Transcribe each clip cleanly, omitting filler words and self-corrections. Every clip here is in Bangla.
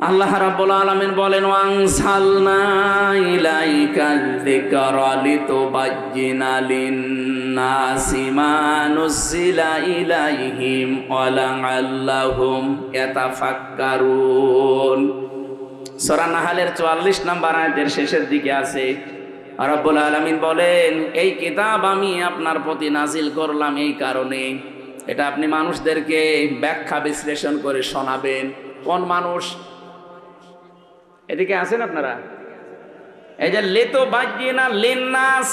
আল্লাহ রাব্বুল আলামিন বলেন ওয়ানসালনা ইলাইকাল যিকরা লিতুবাজ্জিনা লিন-নাসি মা নুযিলা ইলাইহিম ওয়া লাআল্লাহুম ইয়াতাফাক্কারুন। সূরা নাহলের 44 নম্বর আয়াতের শেষের দিকে আছে রাব্বুল আলামিন বলেন, এই কিতাব আমি আপনার প্রতি নাজিল করলাম এই কারণে এটা আপনি মানুষদেরকে ব্যাখ্যা বিশ্লেষণ করে শোনাবেন। কোন মানুষ? এদিকে আছেন আপনারা? এই যে লিতুবাজ্জিনা লিন-নাস,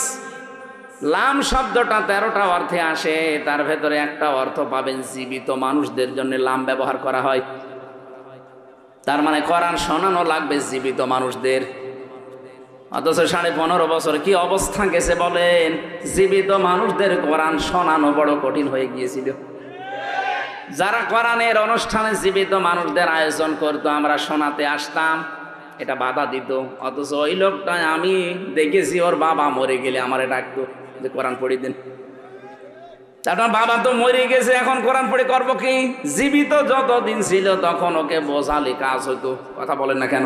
লাম শব্দটা 13টা অর্থে আসে, তার ভেতরে একটা অর্থ পাবেন জীবিত মানুষদের জন্য লাম ব্যবহার করা হয়। তার মানে কোরআন শোনানো লাগবে জীবিত মানুষদের। অথচ 15.5 বছর কি অবস্থা গেছে বলেন, জীবিত মানুষদের কোরআন শোনানো বড় কঠিন হয়ে গিয়েছিল। যারা কোরআনের অনুষ্ঠানে জীবিত মানুষদের আয়োজন করতো, আমরা শোনাতে আসতাম, এটা বাধা দিত। অথচ ওই লোকটা আমি দেখেছি, ওর বাবা মরে গেলে আমারে ডাকতো যে কোরআন পড়ি দেন। তারপর বাবা তো মরে গেছে, এখন কোরআন পড়ে করবো কি? জীবিত যতদিন ছিল তখন ওকে বোঝালে কাজ হতো। কথা বলেন না কেন?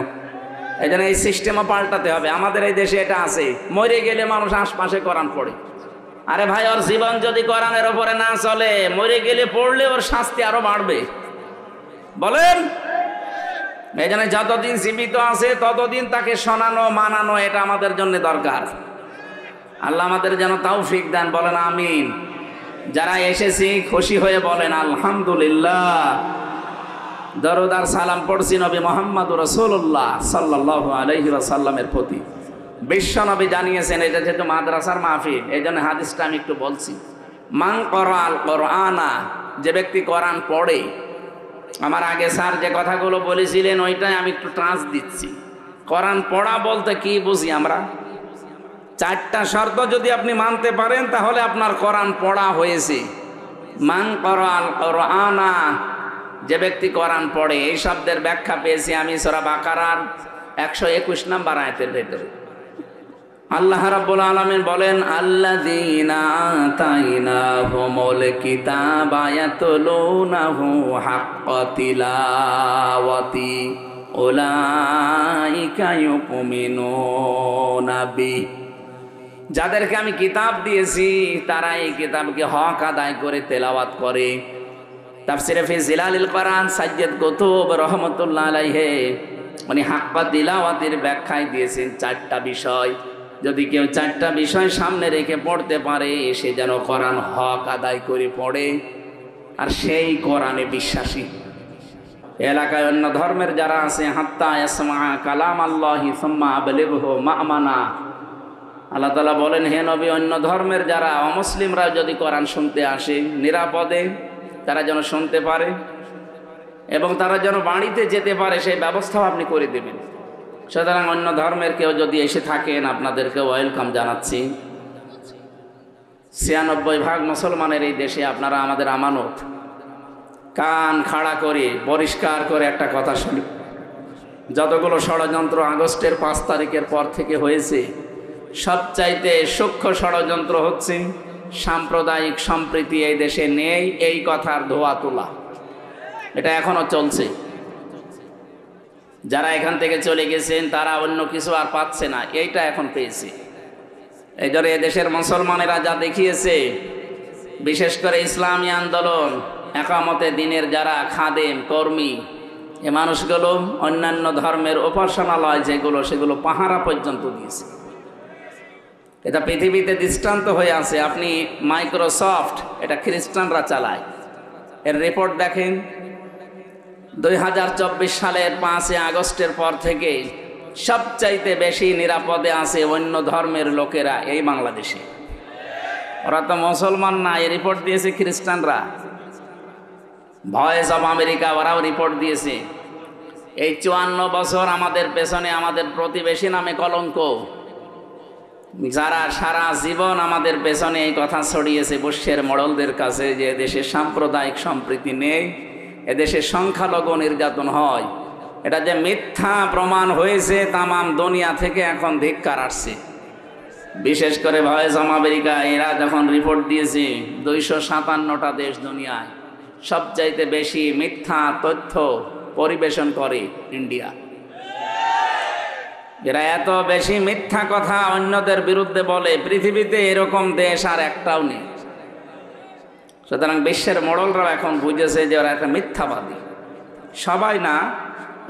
এই জন্য এই সিস্টেমও পাল্টাতে হবে। আমাদের এই দেশে এটা আছে, মরে গেলে মানুষ আশপাশে কোরআন পড়ে। আরে ভাই, ওর জীবন যদি কোরআনের ওপরে না চলে, মরে গেলে পড়লে ওর শাস্তি আরো বাড়বে। বলেন, এই জন্য যতদিন জীবিত আছে ততদিন তাকে শোনানো মানানো এটা আমাদের জন্য দরকার। আল্লাহ আমাদের যেন তৌফিক দেন, বলেন আমিন। যারা এসেছি খুশি হয়ে বলেন আলহামদুলিল্লাহ। দরুদ আর সালাম পড়ছি নবী মুহাম্মদ রাসূলুল্লাহ সাল্লাল্লাহু আলাইহি ওয়াসাল্লামের প্রতি। বিশ্ব নবী জানিয়েছেন, এটা যেহেতু মাদ্রাসার মাহফিল এই জন্য হাদিসটা আমি একটু বলছি। মান করাল কোরআনা, যে ব্যক্তি কোরআন পড়ে। আমার আগে স্যার যে কথাগুলো বলেছিলেন ওইটাই আমি একটু ট্রান্স দিচ্ছি। কোরআন পড়া বলতে কি বুঝি আমরা? 4টা শর্ত যদি আপনি মানতে পারেন তাহলে আপনার কোরআন পড়া হয়েছে। মান করাল কোরআনা, যে ব্যক্তি কোরআন পড়ে। এই শব্দের ব্যাখ্যা পেয়েছি আমি সূরা বাকারার 121 নম্বর আয়াতের ভেতরে। আল্লাহ রাব্বুল আলামিন বলেন, আল্লাযীনা আতাইনাহুমুল কিতাবা ইয়াতলুনাহু হাক্কা তিলাওয়াতি উলাইকা ইউমিনুনা বি। যাদেরকে আমি কিতাব দিয়েছি তারা এই কিতাবকে হক আদায় করে তেলাওয়াত করে। তাফসিরে ফি জিলালিল কোরআন সাইয়্যিদ কুতুব রাহমাতুল্লাহ আলাইহি উনি হাক্কা তিলাওয়াতের ব্যাখ্যায় দিয়েছেন 4টা বিষয়। যদি কেউ 4টা বিষয় সামনে রেখে পড়তে পারে, সে যেন কোরআন হক আদায় করে পড়ে আর সেই কোরআনে বিশ্বাসী। এলাকায় অন্য ধর্মের যারা আছে, হাত্তা ইয়াসমা কালাম আল্লাহি সুম্মা আবলিগহু মা'মানা। আল্লাহ তাআলা বলেন, হে নবী, অন্য ধর্মের যারা অমুসলিমরা যদি কোরআন শুনতে আসে নিরাপদে, তারা যেন শুনতে পারে এবং তারা যেন বাড়িতে যেতে পারে সেই ব্যবস্থাও আপনি করে দেবেন। সুতরাং অন্য ধর্মের কেউ যদি এসে থাকেন, আপনাদেরকে ওয়েলকাম জানাচ্ছি। 96% মুসলমানের এই দেশে আপনারা আমাদের আমানত। কান খাড়া করে পরিষ্কার করে একটা কথা শুনি, যতগুলো ষড়যন্ত্র আগস্টের 5 তারিখের পর থেকে হয়েছে, সবচাইতে সূক্ষ্ম ষড়যন্ত্র হচ্ছে সাম্প্রদায়িক সম্প্রীতি এই দেশে নেই এই কথার ধোয়া তোলা। এটা এখনো চলছে। যারা এখান থেকে চলে গেছেন তারা অন্য কিছু আর পাচ্ছে না, এইটা এখন পেয়েছে। এই জন্য এদেশের মুসলমানেরা যা দেখিয়েছে, বিশেষ করে ইসলামী আন্দোলন, একামতে দিনের যারা খাদেম কর্মী, এ মানুষগুলো অন্যান্য ধর্মের উপাসনালয় যেগুলো সেগুলো পাহারা পর্যন্ত দিয়েছে। এটা পৃথিবীতে দৃষ্টান্ত হয়ে আছে। আপনি মাইক্রোসফট, এটা খ্রিস্টানরা চালায়, এর রিপোর্ট দেখেন। 2024 সালের 5 আগস্টের পর থেকে সবচাইতে বেশি নিরাপদে আছে অন্য ধর্মের লোকেরা এই বাংলাদেশে। ওরা তো মুসলমান না, এই রিপোর্ট দিয়েছে খ্রিস্টানরা। ভয়েস অব আমেরিকা ওরাও রিপোর্ট দিয়েছে। এই 54 বছর আমাদের পেছনে আমাদের প্রতিবেশী নামে কলঙ্ক, যারা সারা জীবন আমাদের পেছনে এই কথা ছড়িয়েছে বর্ষের মডলদের কাছে যে দেশে সাম্প্রদায়িক সম্প্রীতি নেই, এদেশে সংখ্যালঘু নির্যাতন হয়, এটা যে মিথ্যা প্রমাণ হয়েছে তামাম দুনিয়া থেকে এখন ধিক্কার আসছে। বিশেষ করে ভয়েস অব আমেরিকা এরা যখন রিপোর্ট দিয়েছে 257টা দেশ দুনিয়ায় সবচাইতে বেশি মিথ্যা তথ্য পরিবেশন করে ইন্ডিয়া। এরা এত বেশি মিথ্যা কথা অন্যদের বিরুদ্ধে বলে, পৃথিবীতে এরকম দেশ আর একটাও নেই। সুতরাং বিশ্বের মোড়লরাও এখন বুঝেছে যে ওরা একটা মিথ্যাবাদী। সবাই না,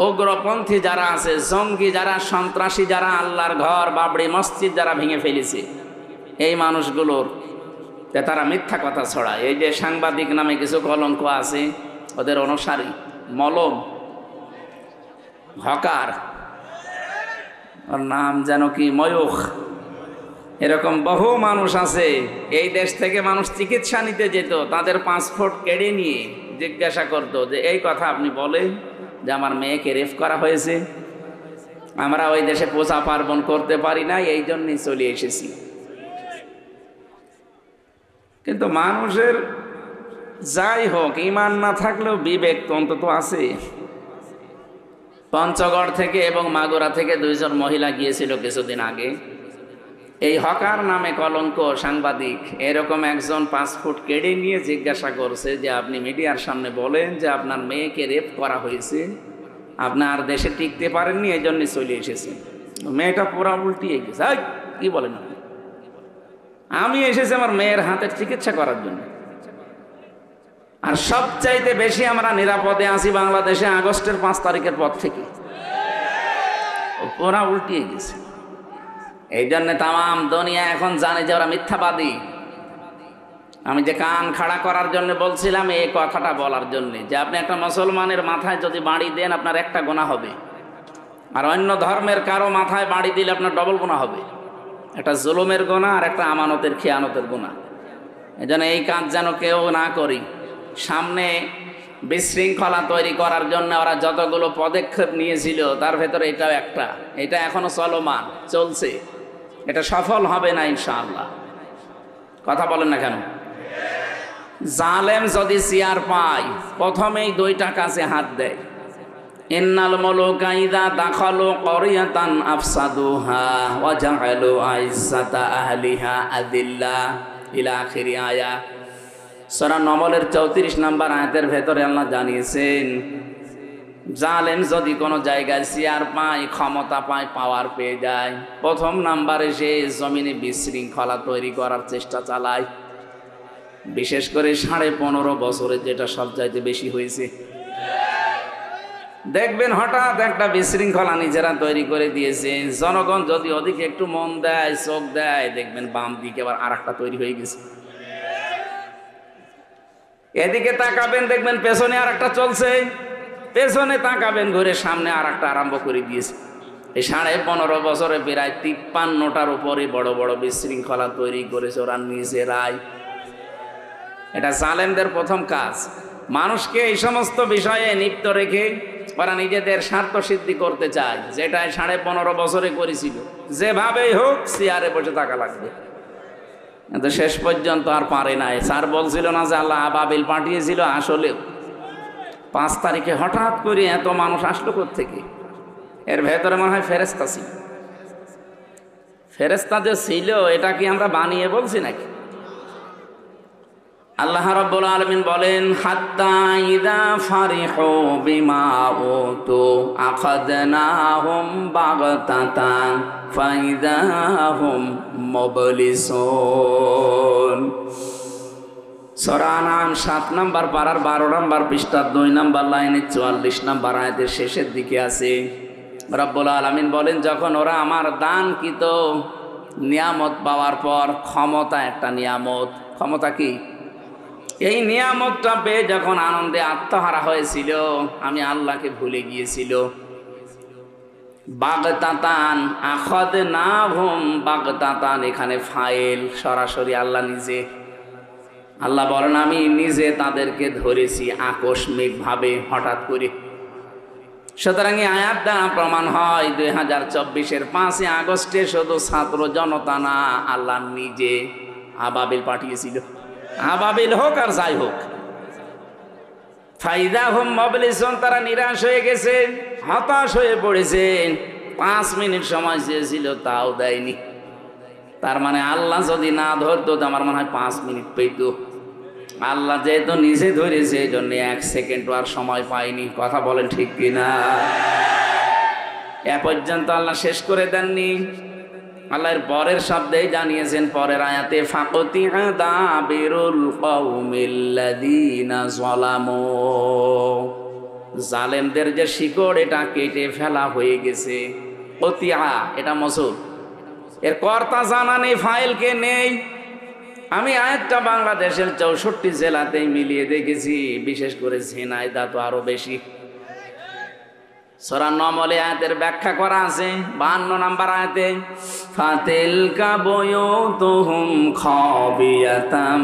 উগ্রপন্থী যারা আছে, জঙ্গি যারা, সন্ত্রাসী যারা, আল্লাহর ঘর বাবরি মসজিদ যারা ভেঙে ফেলেছে, এই মানুষগুলোর তারা মিথ্যা কথা ছড়ায়। এই যে সাংবাদিক নামে কিছু কলঙ্ক আছে, ওদের অনুসারী, মলম, হকার, ওর নাম যেন কি, ময়ূখ, এরকম বহু মানুষ আছে। এই দেশ থেকে মানুষ চিকিৎসা নিতে যেত, তাদের পাসপোর্ট কেড়ে নিয়ে জিজ্ঞাসা করতো যে এই কথা আপনি বলেন যে আমার মেয়েকে রেপ করা হয়েছে, আমরা ওই দেশে পূজা পার্বণ করতে পারি না, এই জন্যই চলে এসেছি। কিন্তু মানুষের যাই হোক, ঈমান না থাকলেও বিবেক তো অন্তত আছে। পঞ্চগড় থেকে এবং মাগুরা থেকে 2 জন মহিলা গিয়েছিল কিছুদিন আগে। এই হকার নামে কলঙ্ক সাংবাদিক এরকম একজন পাসপোর্ট কেড়ে নিয়ে জিজ্ঞাসা করছে যে আপনি মিডিয়ার সামনে বলেন যে আপনার মেয়েকে রেপ করা হয়েছে, আপনার দেশে টিকতে পারেননি, এই জন্যই চলে এসেছেন। মেয়েটা পুরা উল্টিয়ে গেছে, কি বলেন আপনি? আমি এসেছি আমার মেয়ের হাতের চিকিৎসা করার জন্য। আর সবচাইতে বেশি আমরা নিরাপদে আছি বাংলাদেশে আগস্টের 5 তারিখের পর থেকে। পুরা উল্টিয়ে গেছে। এই জন্য তাম দুনিয়া এখন জানে যে ওরা মিথ্যাবাদী। আমি যে কান খাড়া করার জন্য বলছিলাম, এই কথাটা বলার জন্য যে আপনি একটা মুসলমানের মাথায় যদি বাড়ি দেন আপনার একটা গুনাহ হবে, আর অন্য ধর্মের কারো মাথায় বাড়ি দিলে আপনার ডবল গুনাহ হবে। একটা জুলুমের গুনাহ আর একটা আমানতের খেয়ানতের গুনাহ। এই জন্য এই কাজ যেন কেউ না করি। সামনে বিশৃঙ্খলা তৈরি করার জন্য ওরা যতগুলো পদক্ষেপ নিয়েছিল তার ভেতরে এটাও একটা। এটা এখনো চলমান, চলছে। এটা সফল হবে না ইনশাআল্লাহ। কথা বলেন না কেন? জালেম যদি চেয়ার পায়, প্রথমেই 2টা কাজে হাত দেয়। ইন্নাল মুলুকা ইযা দাখালু ক্বরিয়াতান আফসাদুহা ওয়া জাআলু আইজ্জাতা আহলিহা আযিল্লা ইলা আখিরি আয়া। সূরা নমলের 34 নম্বর আয়াতের ভেতরে আল্লাহ জানিয়েছেন, জালেম যদি কোনো জায়গায় চেয়ার পায়, ক্ষমতা পায়, পাওয়ার পেয়ে যায়, প্রথম নাম্বারে সে জমিনে বিশৃঙ্খলা তৈরি করার চেষ্টা চালায়। বিশেষ করে 15.5 বছরে যেটা সবচাইতে বেশি হয়েছে। দেখবেন হঠাৎ একটা বিশৃঙ্খলা নিজেরা তৈরি করে দিয়েছে। জনগণ যদি ওদিকে একটু মন দেয়, চোখ দেয়, দেখবেন বাম দিকে আবার আরেকটা তৈরি হয়ে গেছে। এদিকে তাকাবেন, দেখবেন পেছনে আরেকটা চলছে, পেছনে তাকাবেন ঘুরে সামনে আরেকটা আরম্ভ করে দিয়েছে। এই 15.5 বছরে প্রায় 53টার উপরে বড় বড় বিশৃঙ্খলা তৈরি করেছে ওরা নিজেরাই। এটা জালেমদের প্রথম কাজ। মানুষকে এই সমস্ত বিষয়ে লিপ্ত রেখে ওরা নিজেদের স্বার্থ সিদ্ধি করতে চায়, যেটা 15.5 বছরে করেছিল। যেভাবেই হোক চেয়ারে বসে থাকা লাগবে। কিন্তু শেষ পর্যন্ত আর পারে নাই। স্যার বলছিল না যে আল্লাহ আবাবিল পাঠিয়েছিল, আসলেও 5 তারিখে হঠাৎ করে এত মানুষ আসলো কোত্থেকে? এর ভেতরে মনে হয় ফেরেশতা ছিল। ফেরেশতা যে ছিল এটা কি আমরা বানিয়ে বলছি নাকি? আল্লাহ রাব্বুল আলামিন বলেন, হাত্তা ইযা ফারিহু বিমা উতু আখাযনাহুম বাগতাতান ফাইযা হুম মুবলিসুন। সূরা আনআম 7 নম্বর পারার 12 নম্বর পৃষ্ঠা 2 নম্বর লাইনে 44 নম্বর আয়াতের শেষের দিকে আছে। রাব্বুল আলামিন বলেন, যখন ওরা আমার দানকৃত নিয়ামত পাওয়ার পর, ক্ষমতা একটা নিয়ামত, ক্ষমতা কি? এই নিয়ামতটা পেয়ে যখন আনন্দে আত্মহারা হয়েছিল, আমি আল্লাহকে ভুলে গিয়েছিল। বাগতাতান আখাযনাহুম বাগতাতান, এখানে ফাইল সরাসরি আল্লাহ নিজে। আল্লাহ বলেন, আমি নিজে তাদেরকে ধরেছি আকস্মিকভাবে, হঠাৎ করে। সুতরাং এই আয়াত দ্বারা প্রমাণ হয় 2024-এর 5 আগস্টে শুধু ছাত্র জনতা না, আল্লাহ নিজে আবাবিল পাঠিয়েছিল। আবাবিল হোক আর যাই হোক, ফাইদা হুম মুবলিসুন, তারা নিরাশ হয়ে গেছে, হতাশ হয়ে পড়েছেন। 5 মিনিট সময় চেয়েছিল, তাও দেয়নি। তার মানে আল্লাহ যদি না ধরতো, আমার মনে হয় 5 মিনিট পেত। আল্লাহ যেহেতু নিজে ধরেছে এই জন্য 1 সেকেন্ড আর সময় পাইনি। কথা বলেন ঠিক কিনা? এ পর্যন্ত আল্লাহ শেষ করে দেননি। আল্লাহর পরের শব্দেই জানিয়েছেন, পরের আয়াতে, ফাকতিআ দাবিরুল কওমিল্লাযীনা যালামু, জালেমদের যে শিকড় এটা কেটে ফেলা হয়ে গেছে। কতিয়া এটা মসুর, এর কর্তা জানা নেই, ফাইলকে নেই। আমি আয়াতটা বাংলাদেশের 64 জেলাতেই মিলিয়ে দেখেছি, বিশেষ করে ঝিনাইদহ তো আরো বেশি। সূরা নমলে আয়াতের ব্যাখ্যা করা আছে 52 নম্বর আয়াতে, ফাতিলকা বুয়ুতুহুম খাবিয়াতাম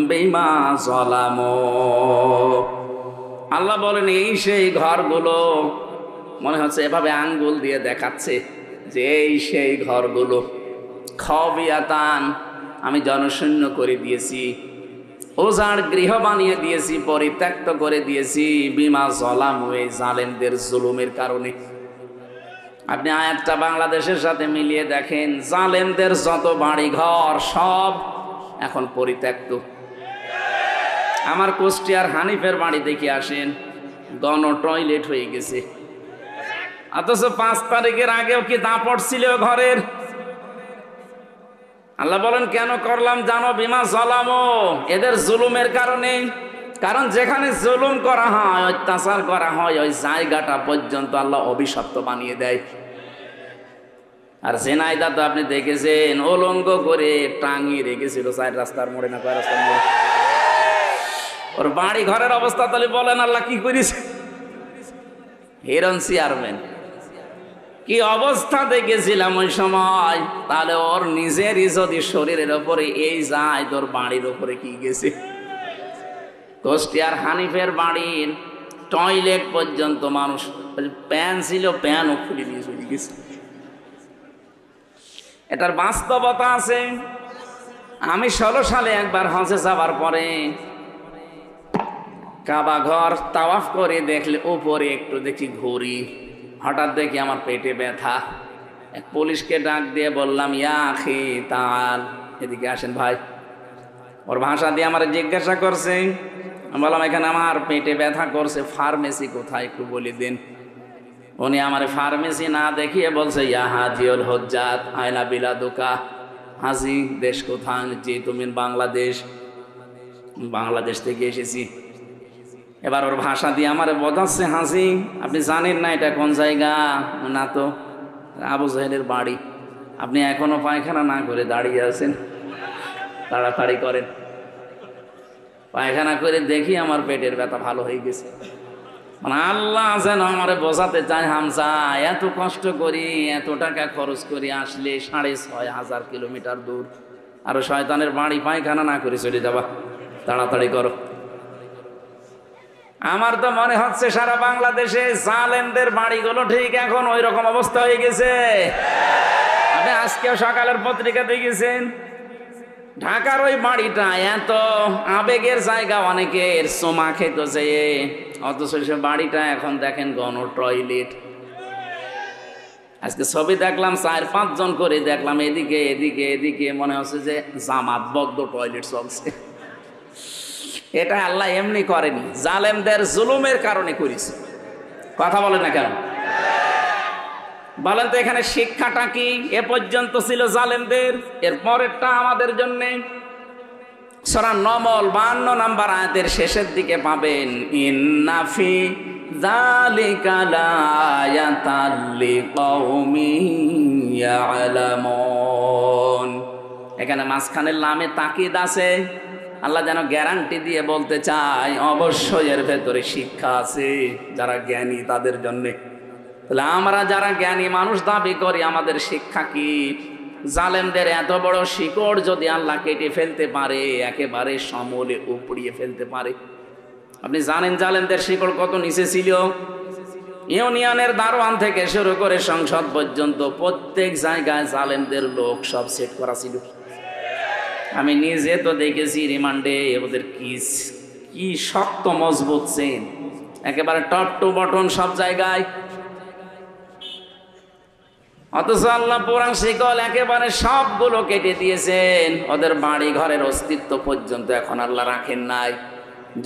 বিমা যালামু। আল্লাহ বলেন এই সেই ঘরগুলো, মনে হচ্ছে এভাবে আঙ্গুল দিয়ে দেখাচ্ছে যে এই সেই ঘরগুলো, খাবিয়াতান আমি জনশূন্য করে দিয়েছি, ওজার গৃহ বানিয়ে দিয়েছি, পরিত্যক্ত করে দিয়েছি, বিমা যালামু এই জালেমদের জুলুমের কারণে। আপনি আয়াতটা বাংলাদেশের সাথে মিলিয়ে দেখেন, জালেমদের যত বাড়ি ঘর সব এখন পরিত্যক্ত। আমার কুষ্টিয়ার হানিফের বাড়ি দেখে আসেন, গণ টয়লেট হয়ে গেছে, অথচ 5 তারিখের আগেও কি দাপট ছিল ঘরের। আল্লাহ বলেন কেন করলাম জানো? বিমা যালামু, এদের জুলুমের কারণে। কারণ যেখানে জুলুম করা হয়, অত্যাচার করা হয়, ওই জায়গাটা পর্যন্ত আল্লাহ অভিশপ্ত বানিয়ে দেয়। আর ঝিনাইদহ তো আপনি দেখেছেন, উলঙ্গ করে টাঙিয়ে রেখেছিল 4 রাস্তার মোড়ে না 5 রাস্তার মোড়ে। ওর বাড়ি ঘরের অবস্থা তাহলে বলেন আল্লাহ কি করেছে? হিরণ চেয়ারম্যান কি অবস্থা দেখেছিলাম ওই সময়, তাহলে ওর নিজেরই যদি শরীরের ওপরে এই যায়, তোর বাড়ির ওপরে কি গেছে? কুষ্টিয়ার হানিফের বাড়ির টয়লেট পর্যন্ত মানুষ, প্যান ছিল প্যানও খুলে নিয়ে চলে গেছে। এটার বাস্তবতা আছে। আমি 16 সালে একবার হজে যাবার পরে কাবা ঘর তাওয়াফ করে দেখলে উপরে একটু দেখি ঘুরি, হঠাৎ দেখি আমার পেটে ব্যথা। এক পুলিশকে ডাক দিয়ে বললাম, ইয়া আখি তাল, এদিকে আসেন ভাই। ওর ভাষা দিয়ে আমার জিজ্ঞাসা করছে, আমি বললাম এখানে আমার পেটে ব্যথা করছে, ফার্মেসি কোথায় একটু বলে দিন। উনি আমার ফার্মেসি না দেখিয়ে বলছে, ইয়া হাজিউল হুজ্জাত আইনা বিলাদুকা, হাজি দেশ কোথায়? জি তুমি বাংলাদেশ। বাংলাদেশ থেকে এসেছি। এবার ওর ভাষা দিয়ে আমার বোঝাচ্ছে, হাজি আপনি জানেন না এটা কোন জায়গা? না তো। আবু জাহেলের বাড়ি। আপনি এখনো পায়খানা না করে দাঁড়িয়ে আছেন, তাড়াতাড়ি করেন। পায়খানা করে দেখি আমার পেটের ব্যথা ভালো হয়ে গেছে। মানে আল্লাহ যেন আমারে বোঝাতে চায়, হামজা এত কষ্ট করি, এত টাকা খরচ করি, আসলে 6500 কিলোমিটার দূর, আর শয়তানের বাড়ি পায়খানা না করে চলে যাবা, তাড়াতাড়ি করো। আমার তো মনে হচ্ছে সারা বাংলাদেশে জালেমদের বাড়িগুলো ঠিক এখন ওই রকম অবস্থা হয়ে গেছে। আপনি আজকেও সকালের পত্রিকা দেখেছেন, ঢাকার ওই বাড়িটা এত আবেগের জায়গা, অনেকের সোমা খেত যেয়ে, অথচ সে বাড়িটা এখন দেখেন গণ টয়লেট। আজকে ছবি দেখলাম 4-5 জন করে দেখলাম, এদিকে এদিকে এদিকে, মনে হচ্ছে যে জামাতবদ্ধ টয়লেট চলছে। এটা আল্লাহ এমনি করেনি, জালেমদের জুলুমের কারণে করেছে। কথা বলে না কেন? বলেন তো এখানে শিক্ষাটা কি? এ পর্যন্ত ছিল জালেমদের, এর পরেরটা আমাদের জন্য। সূরা নমল 52 নম্বর আয়াতের শেষের দিকে পাবেন, ইন্না ফি যালিকা লায়াতাল লিকাউমিন ইয়ালামুন। এখানে মাঝখানের লামে তাকিদ আছে। আল্লাহ যেন গ্যারান্টি দিয়ে বলতে চায়, অবশ্যই এর ভেতরে শিক্ষা আছে যারা জ্ঞানী তাদের জন্যে। তাহলে আমরা যারা জ্ঞানী মানুষ দাবি করি, আমাদের শিক্ষা কি? জালেমদের এত বড় শিকড় যদি আল্লাহ কেটে ফেলতে পারে, একেবারে সমূলে উপড়িয়ে ফেলতে পারে। আপনি জানেন জালেমদের শিকড় কত নিচে ছিল? ইউনিয়নের দারোয়ান থেকে শুরু করে সংসদ পর্যন্ত প্রত্যেক জায়গায় জালেমদের লোক সব সেট করা ছিল। আমি নিজে তো দেখেছি রিমান্ডে ওদের কি শক্ত মজবুত চেন, একেবারে টপ টু বটন সব জায়গায়। অথচ আল্লাহ পুরাণ শিকল একেবারে সবগুলো কেটে দিয়েছেন, ওদের বাড়ি ঘরের অস্তিত্ব পর্যন্ত এখন আল্লাহ রাখেন নাই।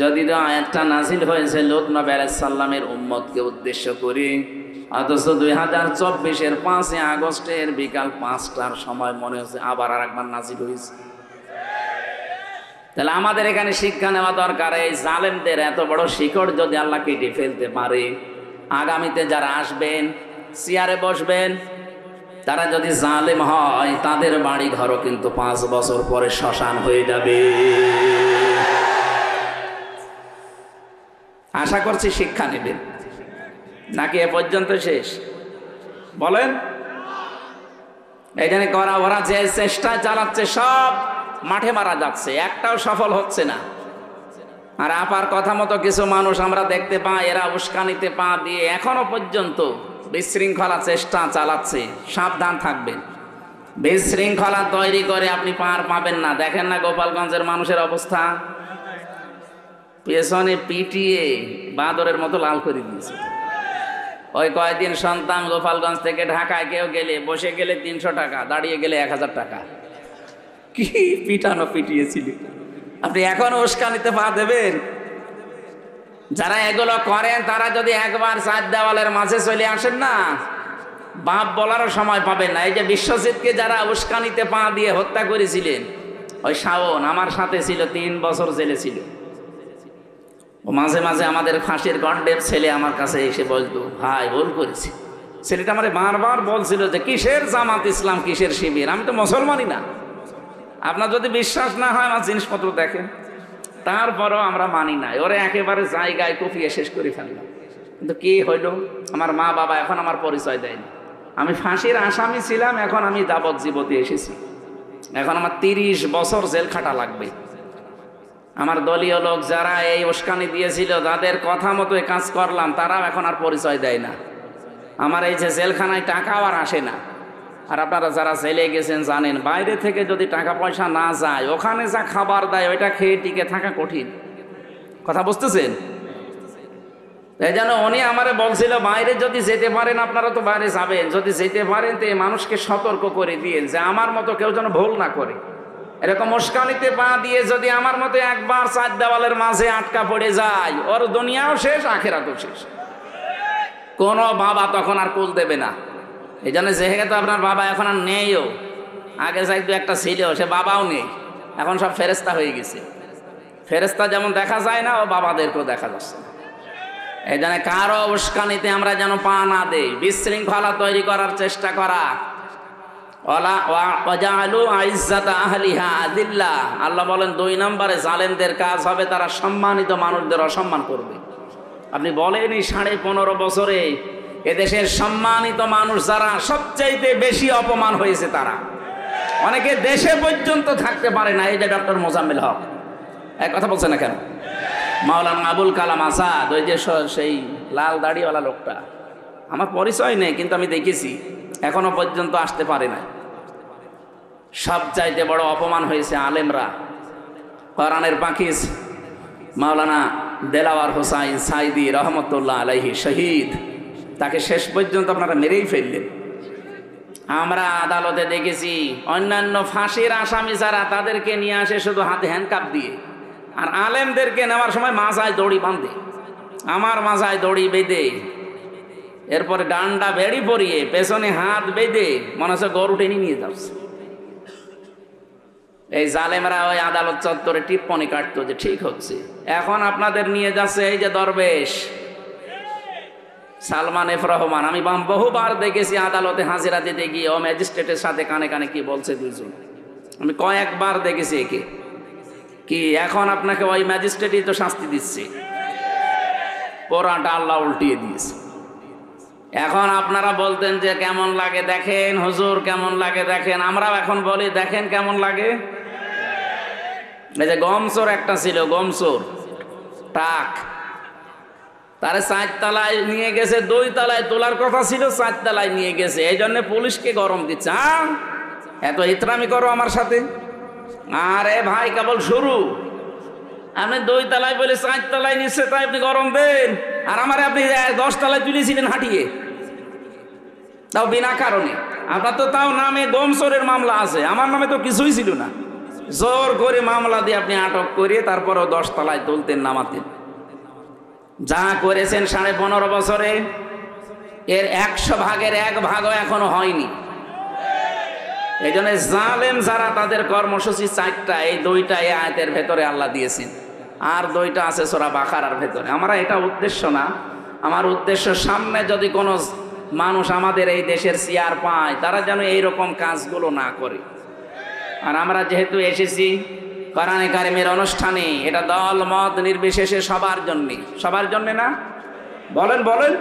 যদি আয়াতটা নাজিল হয়েছে লোক নবী আলাইহিস সালামের উম্মতকে উদ্দেশ্য করে, অথচ 2024-এর 5 আগস্টের বিকাল 5টার সময় মনে হচ্ছে আবার আরেকবার নাজিল হয়েছে। তাহলে আমাদের এখানে শিক্ষা নেওয়া দরকার, এই জালেমদের এত বড় শিকড় যদি আল্লাহ কেটে ফেলতে পারে, আগামীতে যারা আসবেন চেয়ারে বসবেন তারা যদি জালেম হয়, তাদের বাড়ি ঘরও কিন্তু 5 বছর পরে শ্মশান হয়ে যাবে। আশা করছি শিক্ষা নেবেন, নাকি এ পর্যন্ত শেষ বলেন? এই জন্য করা ওরা যে চেষ্টা চালাচ্ছে সব মাঠে মারা যাচ্ছে, একটাও সফল হচ্ছে না। আর আপার কথা মতো কিছু মানুষ আমরা দেখতে পাই, এরা উস্কানিতে পা দিয়ে এখনো পর্যন্ত বিশৃঙ্খলা চেষ্টা চালাচ্ছে। সাবধান থাকবেন, বিশৃঙ্খলা তৈরি করে আপনি পার পাবেন না। দেখেন না গোপালগঞ্জের মানুষের অবস্থা, পেছনে পিটিয়ে বাঁদরের মতো লাল করে দিয়েছে। ওই কয়েকদিন সন্তান গোপালগঞ্জ থেকে ঢাকায় কেউ গেলে, বসে গেলে 300 টাকা, দাঁড়িয়ে গেলে 1000 টাকা। কি পিটানো পিটিয়েছিল! আপনি এখন উস্কানিতে পা দেবেন? যারা এগুলো করেন তারা যদি একবার 4 দেওয়ালের মাঝে চলে আসেন না, বাপ বলারও সময় পাবেন না। এই যে বিশ্বজিৎকে যারা উস্কানিতে পা দিয়ে হত্যা করেছিলেন, ওই শাওন আমার সাথে ছিল, 3 বছর জেলে ছিল। ও মাঝে মাঝে আমাদের ফাঁসির গন্ডের ছেলে আমার কাছে এসে বলতো, ভাই ভুল করেছি। ছেলেটা আমারে বারবার বলছিল যে কিসের জামাত ইসলাম, কিসের শিবির, আমি তো মুসলমানই না। আপনার যদি বিশ্বাস না হয় আমার জিনিসপত্র দেখেন, তারপরও আমরা মানি নাই। ওরে একেবারে জায়গায় কুপিয়ে শেষ করে ফেললাম। কিন্তু কি হইল, আমার মা বাবা এখন আমার পরিচয় দেয়নি। আমি ফাঁসির আসামি ছিলাম, এখন আমি যাবজ্জীবনে এসেছি। এখন আমার 30 বছর জেল খাটা লাগবে। আমার দলীয় লোক যারা এই উস্কানি দিয়েছিল, তাদের কথা মতো কাজ করলাম, তারাও এখন আর পরিচয় দেয় না। আমার এই যে জেলখানায় টাকাও আর আসে না। আর আপনারা যারা জেলে গেছেন জানেন, বাইরে থেকে যদি টাকা পয়সা না যায়, ওখানে যা খাবার দেয় ওইটা খেয়ে টিকে থাকা কঠিন। কথা বুঝতেছেন? এই জন্য উনি আমারে বলছিল, বাইরে যদি যেতে পারেন আপনারা তো বাইরে যাবেন, যদি যেতে পারেন তো মানুষকে সতর্ক করে দিয়ে যে আমার মতো কেউ যেন ভুল না করে। এরকম উস্কানিতে পা দিয়ে যদি আমার মতো একবার 4 দেওয়ালের মাঝে আটকা পড়ে যায়, ওর দুনিয়াও শেষ, আখেরাতও শেষ। কোনো বাবা তখন আর কুল দেবে না। এই জন্য যেহেতু আপনার বাবা এখন আর নেইও, আগে যাইতো একটা ছিল, সে বাবাও নেই, এখন সব ফেরেস্তা হয়ে গেছে। ফেরেস্তা যেমন দেখা যায় না, ও বাবাদেরকেও দেখা যাচ্ছে না। এই জন্য কারো উস্কানিতে আমরা যেন পা না দেই। বিশৃঙ্খলা তৈরি করার চেষ্টা করা, আল্লাহ বলেন 2 নম্বরে জালেমদের কাজ হবে, তারা সম্মানিত মানুষদের অসম্মান করবে। আপনি বলেনই 15.5 বছরে এদেশের সম্মানিত মানুষ যারা সবচাইতে বেশি অপমান হয়েছে, তারা অনেকে দেশে পর্যন্ত থাকতে পারে না। এই যে ডক্টর মোজাম্মেল হক, এক কথা বলছে না কেন? মাওলানা আবুল কালাম আজাদ, ওই যে সেই লাল দাড়িওয়ালা লোকটা, আমার পরিচয় নেই কিন্তু আমি দেখেছি, এখনো পর্যন্ত আসতে পারে না। সবচাইতে বড় অপমান হয়েছে আলেমরা। কোরআনের পাখিস মাওলানা দেলাওয়ার হোসাইন সাইদি রহমতুল্লাহ আলাইহি শহীদ, তাকে শেষ পর্যন্ত আপনারা মেরেই ফেললেন। আমরা আদালতে দেখেছি অন্যান্য ফাঁসির আসামি যারা, তাদেরকে নিয়ে আসে শুধু হাতে হ্যান্ডকাপ দিয়ে, আর আলেমদেরকে নেওয়ার সময় মাজায় দড়ি বাঁধে। আমার মাজায় দড়ি বেঁধে, এরপরে ডান্ডা বেড়ি পরিয়ে পেছনে হাত বেঁধে মনে হচ্ছে গরু টেনে নিয়ে যাচ্ছে। এই জালেমরা ওই আদালত চত্বরে টিপ্পনি কাটতো যে ঠিক হচ্ছে। এখন আপনাদের নিয়ে যাচ্ছে এই যে দরবেশ সালমান এফ রহমান, আমি বহুবার দেখেছি আদালতে হাজিরা দিতে গিয়ে ও ম্যাজিস্ট্রেটের সাথে কানে কানে কি বলছে দুজন, আমি কয়েকবার দেখেছি। একে কি এখন আপনাকে ওই ম্যাজিস্ট্রেটই তো শাস্তি দিচ্ছে, পোড়াটা আল্লাহ উল্টিয়ে দিয়েছে। এখন আপনারা বলতেন যে কেমন লাগে দেখেন হুজুর, কেমন লাগে দেখেন। আমরাও এখন বলি দেখেন কেমন লাগে। এই যে গমচোর একটা ছিল, গমচোর টাক, তারে 4 তলায় নিয়ে গেছে, 2 তলায় তোলার কথা ছিল, 4 তলায় নিয়ে গেছে। এই জন্য পুলিশকে গরম দিচ্ছে, এত ইতরামি করো আমার সাথে। আরে ভাই কেবল শুরু, আপনি 2 তলায় বলে 4 তলায় নিচ্ছে, তাই আপনি গরম দেন। আর আমারে আপনি 10 তলায় তুলেছিলেন হাঁটিয়ে, তাও বিনা কারণে। আপনার তো তাও নামে গোমসরের মামলা আছে, আমার নামে তো কিছুই ছিল না। জোর করে মামলা দিয়ে আপনি আটক করে তারপরেও 10 তলায় তুলতেন, নামাতেন। যা করেছেন 15.5 বছরে, এর 100 ভাগের 1 ভাগও এখনো হয়নি। এই জন্য জালেম যারা, তাদের কর্মসূচি 4টা, এই 2টা এই আয়াতের ভেতরে আল্লাহ দিয়েছেন, আর 2টা আছে সূরা বাকারার ভেতরে। আমরা এটা উদ্দেশ্য না, আমার উদ্দেশ্য সামনে যদি কোনো মানুষ আমাদের এই দেশের চেয়ার পায়, তারা যেন এইরকম কাজগুলো না করে। আর আমরা যেহেতু এসেছি কোরআনে কারিমের অনুষ্ঠানে, এটা দল মত নির্বিশেষে সবার জন্যে। সবার জন্যে না? বলেন বলেন।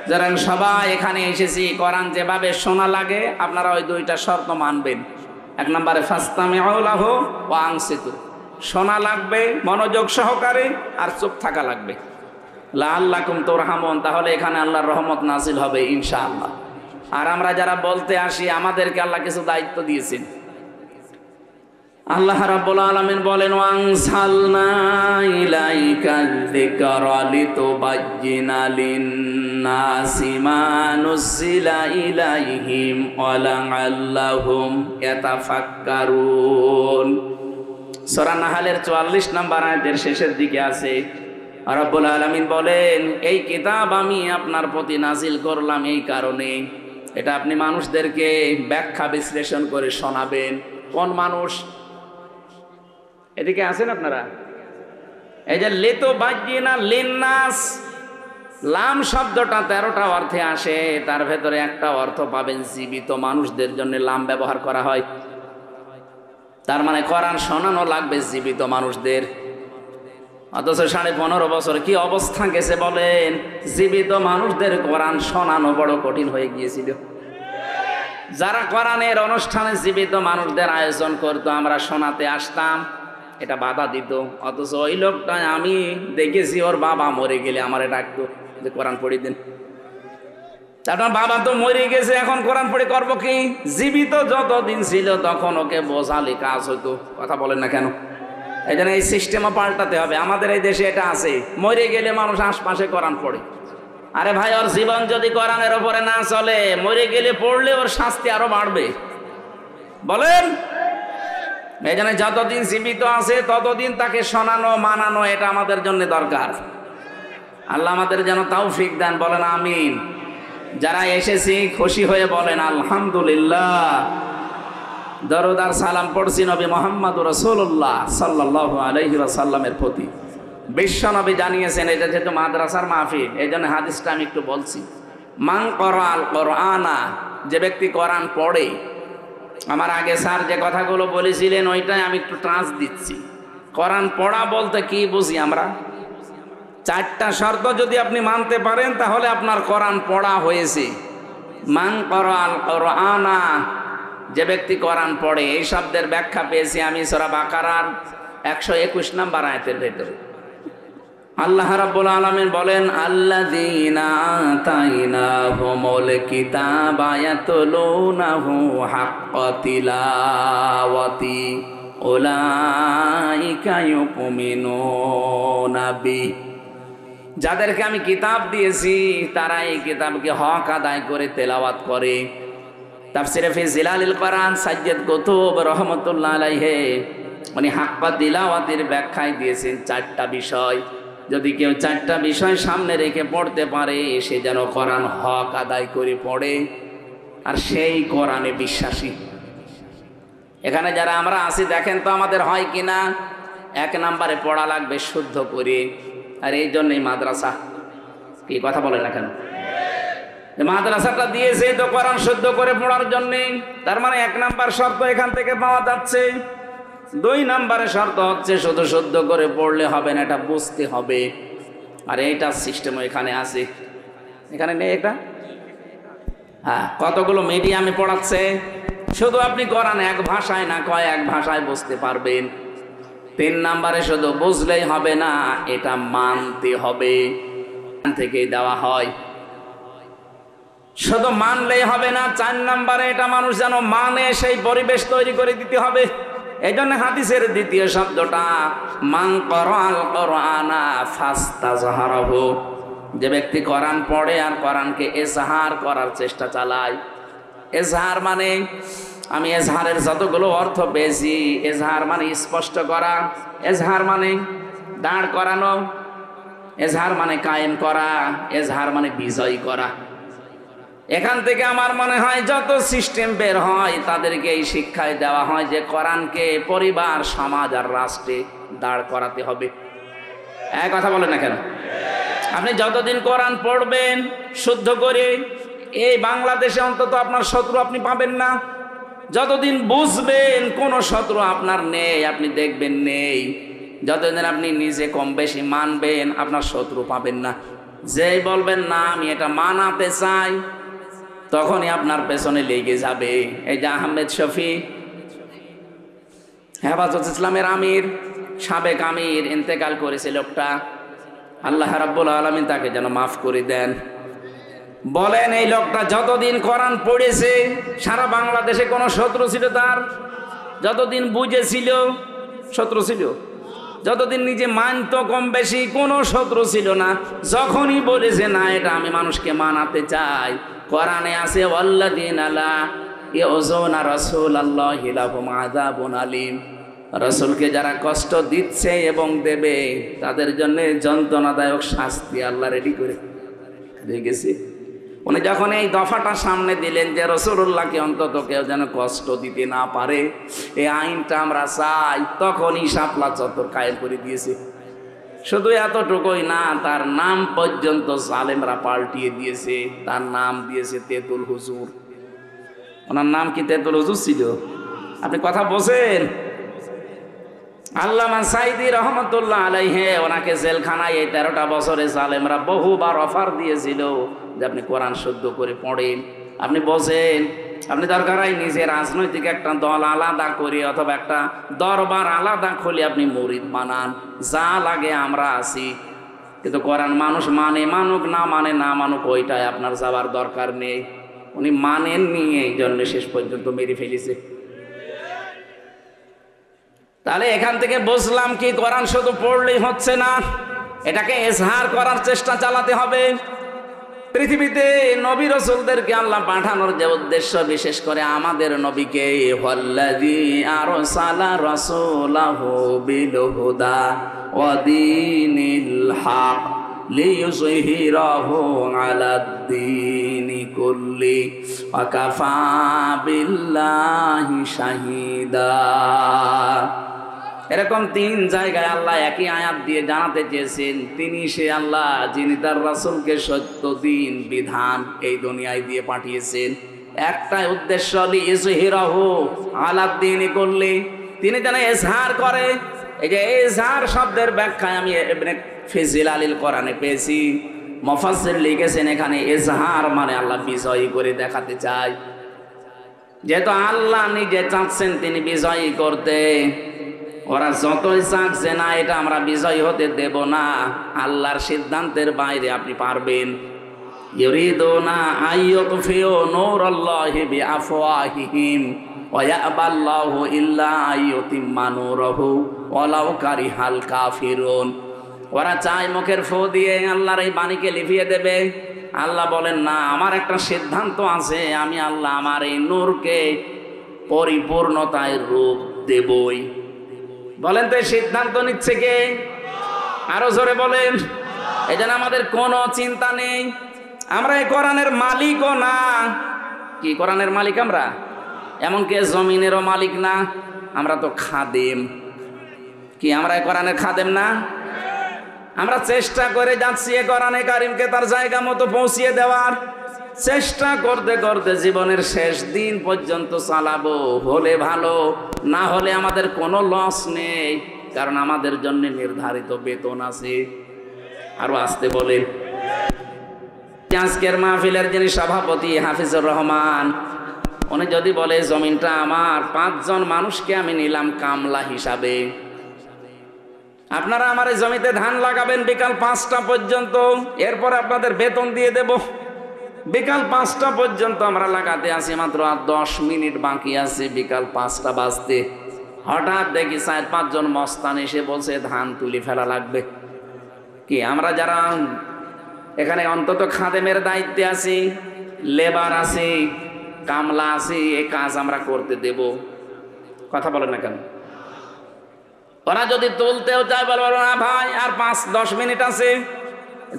যারা সবাই এখানে এসেছি, কোরআন যেভাবে শোনা লাগে আপনারা ওই 2টা শর্ত মানবেন। 1 নম্বরে ফাসতামিউ লাহু ওয়া আনসিতু, শোনা লাগবে মনোযোগ সহকারে, আর চুপ থাকা লাগবে। লাআল্লাকুম তুরহামুন, তাহলে এখানে আল্লাহর রহমত নাজিল হবে ইনশাআল্লাহ। আর আমরা যারা বলতে আসি, আমাদেরকে আল্লাহ কিছু দায়িত্ব দিয়েছেন। আল্লাহ রাব্বুল আলামিন বলেন, ওয়ানসালনা ইলাইকাল যিকরা লিতুবাজ্জিনা লিন-নাসি মা নুযিলা ইলাইহিম ওয়া লাআল্লাহুম ইয়াতাফাক্কারুন। সূরা নাহলের 44 নম্বর আয়াতের শেষের দিকে আছে, রাব্বুল আলামিন বলেন, এই কিতাব আমি আপনার প্রতি নাজিল করলাম এই কারণে, এটা আপনি মানুষদেরকে ব্যাখ্যা বিশ্লেষণ করে শোনাবেন। কোন মানুষ? এদিকে আছেন আপনারা? এই যে লিতুবাজ্জিনা লিন-নাস, লাম শব্দটা 13টা অর্থে আসে, তার ভেতরে একটা অর্থ পাবেন জীবিত মানুষদের জন্য লাম ব্যবহার করা হয়। তার মানে কোরআন শোনানো লাগবে জীবিত মানুষদের। অথচ 15.5 বছর কি অবস্থা গেছে বলেন? জীবিত মানুষদের কোরআন শোনানো বড় কঠিন হয়ে গিয়েছিল। যারা কোরআনের অনুষ্ঠানে জীবিত মানুষদের আয়োজন করতো, আমরা শোনাতে আসতাম, এটা বাধা দিত। অথচ ওই লোকটা আমি দেখেছি, ওর বাবা মরে গেলে আমারে ডাকতো যে কোরআন পড়ি দেন। তার বাবা তো মরে গেছে, এখন কোরআন পড়ে করবো কি? জীবিত যতদিন ছিল তখন ওকে বোঝালে কাজ হতো। কথা বলেন না কেন? এই জন্য এই সিস্টেমও পাল্টাতে হবে। আমাদের এই দেশে এটা আছে, মরে গেলে মানুষ আশপাশে কোরআন পড়ে। আরে ভাই, ওর জীবন যদি কোরআনের ওপরে না চলে, মরে গেলে পড়লে ওর শাস্তি আরো বাড়বে। বলেন। এই জন্য যতদিন জীবিত আছে ততদিন তাকে শোনানো মানানো, এটা আমাদের জন্য দরকার। আল্লাহ আমাদের যেন তৌফিক দেন, বলেন আমিন। যারা এসেছি খুশি হয়ে বলেন আলহামদুলিল্লাহ। দরুদ আর সালাম পড়ছি নবী মুহাম্মদুর রাসূলুল্লাহ সাল্লাল্লাহু আলাইহি ওয়াসাল্লামের প্রতি। বিশ্ব নবী জানিয়েছেন, এটা যেহেতু মাদ্রাসার মাহফিল, এই জন্য হাদিসটা আমি একটু বলছি। মান করাল কোরআনা, যে ব্যক্তি কোরআন পড়ে। আমার আগে স্যার যে কথাগুলো বলেছিলেন ওইটাই আমি একটু ট্রান্স দিচ্ছি। কোরআন পড়া বলতে কি বুঝি আমরা? 4টা শর্ত যদি আপনি মানতে পারেন, তাহলে আপনার কোরআন পড়া হয়েছে। মান করাল কোরআনা, যে ব্যক্তি কোরআন পড়ে। এই শব্দের ব্যাখ্যা পেয়েছি আমি সূরা বাকারার 121 নম্বর আয়াতের ভেতরে। আল্লাহ রাব্বুল আলামিন বলেন, আল্লাযীনা আতাইনাহুমুল কিতাবা ইয়াতলুনাহু হাক্কা তিলাওয়াতি উলাইকা ইউমিনুনা বি। যাদেরকে আমি কিতাব দিয়েছি তারা এই কিতাবকে হক আদায় করে তেলাওয়াত করে। তাফসিরে ফি জিলালিল কোরআন সাজ্জাদ কুতুব রহমাতুল্লাহ আলাইহি উনি হাক্কা তিলাওয়াতের ব্যাখ্যায় দিয়েছেন 4টা বিষয়। যদি কেউ 4টা বিষয় সামনে রেখে পড়তে পারে, সে যেন কোরআন হক আদায় করে পড়ে, আর সেই কোরআনে বিশ্বাসী। এখানে যারা আমরা আছি দেখেন তো আমাদের হয় কিনা। 1 নম্বরে পড়া লাগবে শুদ্ধ করে, আর এই জন্যই মাদ্রাসা। কি কথা বলে না কেন? মাদ্রাসাটা দিয়েছে তো কোরআন শুদ্ধ করে পড়ার জন্যে। তার মানে 1 নম্বর শর্ত এখান থেকে পাওয়া যাচ্ছে। 2 নম্বরে শর্ত হচ্ছে শুধু শুদ্ধ করে পড়লে হবে না, এটা বুঝতে হবে। আর এইটা সিস্টেম এখানে আছে, এখানে নেই এটা। হ্যাঁ, কতগুলো মিডিয়ামে পড়াচ্ছে। শুধু আপনি কোরআন এক ভাষায় না, কয়েক ভাষায় বুঝতে পারবেন। 3 নম্বরে শুধু বুঝলেই হবে না, এটা মানতে হবে। থেকেই দেওয়া হয়, শুধু মানলেই হবে না। 4 নম্বরে এটা মানুষ যেন মানে, সেই পরিবেশ তৈরি করে দিতে হবে। এই জন্য হাদিসের 2য় শব্দটা মান করাল কোরআনা ফাস্তাজহারাহু, যে ব্যক্তি কোরআন পড়ে আর কোরআনকে ইজহার করার চেষ্টা চালায়। এজহার মানে, আমি এজহারের যতগুলো অর্থ পেয়েছি, এজহার মানে স্পষ্ট করা, এজহার মানে দাঁড় করানো, এজহার মানে কায়েম করা, এজহার মানে বিজয় করা। এখান থেকে আমার মনে হয় যত সিস্টেম বের হয় তাদেরকে এই শিক্ষায় দেওয়া হয় যে কোরআনকে পরিবার, সমাজ আর রাষ্ট্রে দাঁড় করাতে হবে। এক কথা বলেন না কেন? আপনি যতদিন কোরআন পড়বেন শুদ্ধ করে, এই বাংলাদেশে অন্তত আপনার শত্রু আপনি পাবেন না। যতদিন বুঝবেন কোন শত্রু আপনার নেই, আপনি দেখবেন নেই, যতদিন আপনি নিজে কম বেশি মানবেন আপনার শত্রু পাবেন না। যেই বলবেন না আমি এটা মানাতে চাই, তখনই আপনার পেছনে লেগে যাবে। এই যে আহমেদ শফি, হেফাজত ইসলামের আমির, সাবেক আমির, ইন্তেকাল করেছে লোকটা, আল্লাহ রাব্বুল আলামিন তাকে যেন মাফ করে দেন। বলেন এই লোকটা যতদিন কোরআন পড়েছে সারা বাংলাদেশে কোনো শত্রু ছিল তার? যতদিন বুঝেছিল শত্রু ছিল, যতদিন নিজে মানত কম বেশি কোনো শত্রু ছিল না। যখনই বলেছে না এটা আমি মানুষকে মানাতে চাই, কোরআনে আছে ওয়াল্লাযীনা লা ইউযুনা রাসূলাল্লাহি লাহুম আযাবুন আলীম, রাসূলকে যারা কষ্ট দিচ্ছে এবং দেবে তাদের জন্য যন্ত্রণাদায়ক শাস্তি আল্লাহ রেডি করে রেখেছে। উনি যখন এই দফাটা সামনে দিলেন যে রাসূলুল্লাহকে অন্তত কেউ যেন কষ্ট দিতে না পারে, এই আইনটা আমরা চাই, তখনই শাপলা চত্বর কায়েম করে দিয়েছে। শুধু এতটুকুই না, তার নাম পর্যন্ত জালেমরা পাল্টিয়ে দিয়েছে। তার নাম দিয়েছে তেতুল হুজুর। ওনার নাম কি তেতুল হুজুর ছিল? আপনি কথা বলছেন? আল্লামা সাইদি রহমতুল্লাহ আলাইহি ওনাকে জেলখানায় এই 13টা বছরে জালেমরা বহুবার অফার দিয়েছিল যে আপনি কোরআন শুদ্ধ করে পড়েন। আপনি বলছেন আপনি দরকার হয় নিজে রাজনৈতিক একটা দল আলাদা করে অথবা একটা দরবার আলাদা খুলে আপনি মুরিদ বানান, যা লাগে আমরা আছি, কিন্তু কোরআন মানুষ মানে মানুক, না মানে না মানুক, ওইটাই আপনার যাবার দরকার নেই। উনি মানেননি, এই জন্য শেষ পর্যন্ত মেরে ফেলেছে। তাহলে এখান থেকে বুঝলাম কি, কোরআন শুধু পড়লেই হচ্ছে না, এটাকে এজহার করার চেষ্টা চালাতে হবে। পৃথিবীতে নবী রাসূলদেরকে আল্লাহ পাঠানোর যে উদ্দেশ্য, বিশেষ করে আমাদের নবীকে, ওয়াল্লাযী আরসালা রাসূলাহু বিল হুদা ওয়া দীনিল হক লিইয়ুযহিরাহু আলাদ-দীনি কুল্লি ওয়া কাফা বিল্লাহি শাহীদা। এরকম 3 জায়গায় আল্লাহ একই আয়াত দিয়ে জানাতে চেয়েছেন তিনি সে আল্লাহ যিনি তার রাসূলকে সত্য দিন বিধান এই দুনিয়ায় দিয়ে পাঠিয়েছেন। একটাই উদ্দেশ্য, লিইয়ুযহিরাহু আলাদ-দীনি কুল্লি, তিনি যেন এজহার করে। এই যে এজহার শব্দের ব্যাখ্যায় আমি ইবনে ফিজিল আলিল কোরআনে পেয়েছি, মুফাসসির লিখেছেন এখানে এজহার মানে আল্লাহ বিজয়ী করে দেখাতে চায়। যেহেতু আল্লাহ নিজে চাচ্ছেন তিনি বিজয়ী করতে, ওরা যতই চাচ্ছে না এটা আমরা বিজয়ী হতে দেব না, আল্লাহর সিদ্ধান্তের বাইরে আপনি পারবেন। ইউরিদুনা আইয়ুতফিউ নূরাল্লাহি বিআফওয়াহিহিম ওয়া ইয়াবাল্লাহু ইল্লা আইয়ুতিম্মা নূরাহু ওয়ালাউ কারিহাল কাফিরুন। ওরা চায় মুখের ফু দিয়ে আল্লাহর এই বাণীকে লিভিয়ে দেবে। আল্লাহ বলেন না, আমার একটা সিদ্ধান্ত আছে, আমি আল্লাহ আমার এই নূরকে পরিপূর্ণতায় রূপ দেবই। বলেন তো এই সিদ্ধান্ত নিচ্ছে কে? আরো জোরে বলেন। এই জন্য আমাদের কোনো চিন্তা নেই, আমরা এই কোরআনের মালিকও না। কি কোরআনের মালিক আমরা? এমনকি জমিনেরও মালিক না, আমরা তো খাদেম। কি আমরা এই কোরআনের খাদেম না? আমরা চেষ্টা করে যাচ্ছি এ কোরআনে কারিমকে তার জায়গা মতো পৌঁছিয়ে দেওয়ার চেষ্টা করতে করতে জীবনের শেষ দিন পর্যন্ত চালাবো। হলে ভালো, না হলে আমাদের কোনো লস নেই, কারণ আমাদের জন্য নির্ধারিত বেতন আছে। আরো আসতে বলেন। আজকের মাহফিলের যিনি সভাপতি হাফিজুর রহমান, উনি যদি বলে জমিনটা আমার, 5 জন মানুষকে আমি নিলাম কামলা হিসাবে, আপনারা আমার এই জমিতে ধান লাগাবেন বিকাল 5টা পর্যন্ত, এরপর আপনাদের বেতন দিয়ে দেব। বিকাল 5টা পর্যন্ত আমরা লাগাতে আছি, মাত্র আর 10 মিনিট বাকি আছে বিকাল 5টা বাজতে। হঠাৎ দেখি 4-5 জন মস্তান এসে বলছে ধান তুলে ফেলা লাগবে। কি আমরা যারা এখানে অন্তত খাদেমের দায়িত্বে আছি, লেবার আছি, কামলা আছি, এই কাজ আমরা করতে দেব? কথা বলেন না কেন? ওরা যদি তুলতেও চায় বলবো না ভাই আর 5-10 মিনিট আছে,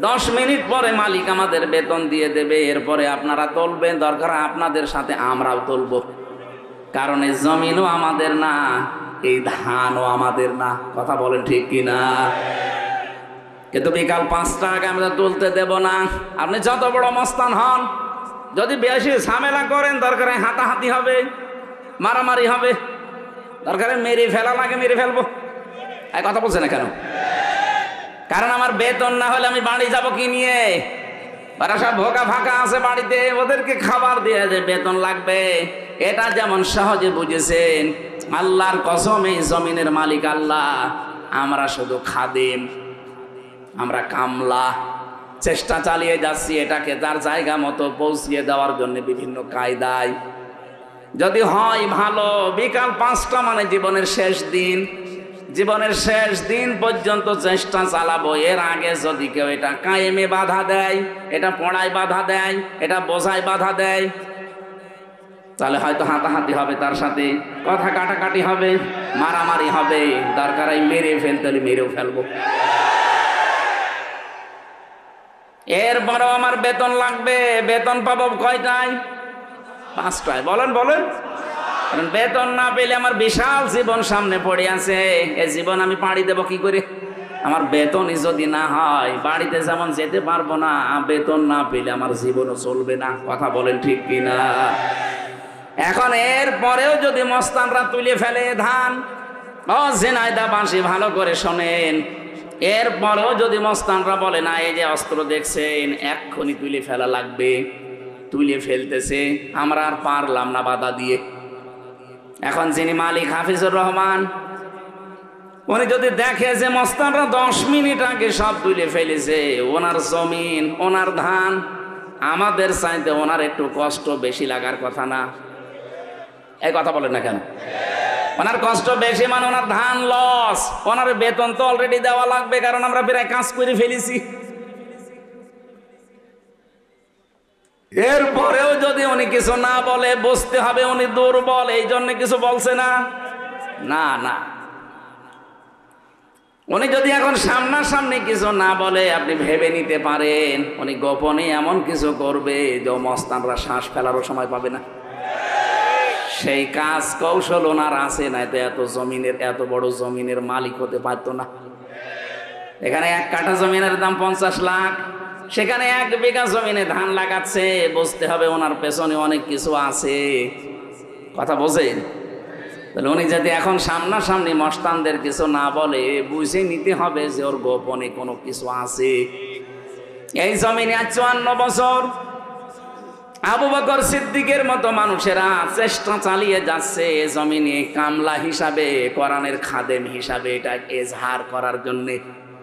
10 মিনিট পরে মালিক আমাদের বেতন দিয়ে দেবে, এরপরে আপনারা তুলবেন, দরকার আপনাদের সাথে আমরাও তুলব। কারণ এই জমিনও আমাদের না, এই ধানও আমাদের না। কথা বলেন ঠিক কিনা? কিন্তু বিকাল 5টা আগে আমরা তুলতে দেব না। আপনি যত বড় মস্তান হন, যদি বেশি ঝামেলা করেন, দরকারে হাতাহাতি হবে, মারামারি হবে, দরকারে মেরে ফেলা লাগে মেরে ফেলবো। এই কথা বলছে না কেন? কারণ আমার বেতন না হলে আমি বাড়ি যাব কি নিয়ে? ওরা সব ভোকা ফাঁকা আছে বাড়িতে, ওদেরকে খাবার দিয়ে যে বেতন লাগবে, এটা যেমন সহজে বুঝেছেন, আল্লাহর কসম এই জমিনের মালিক আল্লাহ, আমরা শুধু খাদিম, আমরা কামলা। চেষ্টা চালিয়ে যাচ্ছি এটাকে তার জায়গা মতো পৌঁছিয়ে দেওয়ার জন্য বিভিন্ন কায়দায়। যদি হয় ভালো, বিকাল 5টা মানে জীবনের শেষ দিন, জীবনের শেষ দিন পর্যন্ত চেষ্টা চালাবো। এর আগে যদি কেউ এটা কায়েমে বাধা দেয়, এটা পড়ায় বাধা দেয়, এটা বোঝায় বাধা দেয়, তাহলে হয়তো হাতাহাতি হবে, তার সাথে কথা কাটাকাটি হবে, মারামারি হবে, দরকার মেরে ফেলতে হলে মেরেও ফেলবো। এরপরেও আমার বেতন লাগবে। বেতন পাবো কয়টায়? 5টায়। বলেন বলেন। কারণ বেতন না পেলে আমার বিশাল জীবন সামনে পড়ে আছে, এই জীবন আমি পাড়ি দেব কি করে? আমার বেতনই যদি না হয়, বাড়িতে যেমন যেতে পারবো না, বেতন না পেলে আমার জীবনও চলবে না। কথা বলেন ঠিক কিনা? এখন এর পরেও যদি মস্তানরা তুলে ফেলে ধান, ও ঝিনাইদা বাঁশি ভালো করে শোনেন, এরপরেও যদি মস্তানরা বলে না এই যে অস্ত্র দেখছেন এক্ষুনি তুলে ফেলা লাগবে, তুলে ফেলতেছে, আমরা আর পারলাম না বাধা দিয়ে। এখন যিনি মালিক হাফিজুর রহমান, উনি যদি দেখে যে মস্তানরা 10 মিনিট আগে সব তুলে ফেলেছে, ওনার জমিন, ওনার ধান, আমাদের চাইতে ওনার একটু কষ্ট বেশি লাগার কথা না? এই কথা বলেন না কেন? ওনার কষ্ট বেশি মানে ওনার ধান লস, ওনার বেতন তো অলরেডি দেওয়া লাগবে, কারণ আমরা প্রায় কাজ করে ফেলেছি। এরপরেও যদি উনি কিছু না বলে, বুঝতে হবে উনি দুর্বল, এই জন্য কিছু বলছে না। না না, উনি যদি এখন সামনাসামনি কিছু না বলে, আপনি ভেবে নিতে পারেন উনি গোপনে এমন কিছু করবে যে মস্তানরা শ্বাস ফেলারও সময় পাবে না। সেই কাজ কৌশল ওনার আছে, না তো এত জমিনের, এত বড় জমিনের মালিক হতে পারতো না। এখানে 1 কাঠা জমিনের দাম 50 লাখ, সেখানে 1 বিঘা জমিনে ধান লাগাচ্ছে, বুঝতে হবে ওনার পেছনে অনেক কিছু আছে। কথা বোঝেন? তাহলে উনি যদি এখন সামনাসামনি মস্তানদের কিছু না বলে, বুঝে নিতে হবে যে ওর গোপনে কোনো কিছু আছে। এই জমিনে 54 বছর আবু বকর সিদ্দিকের মতো মানুষেরা চেষ্টা চালিয়ে যাচ্ছে জমিনে কামলা হিসাবে, কোরআনের খাদেম হিসাবে এটা এজহার করার জন্যে।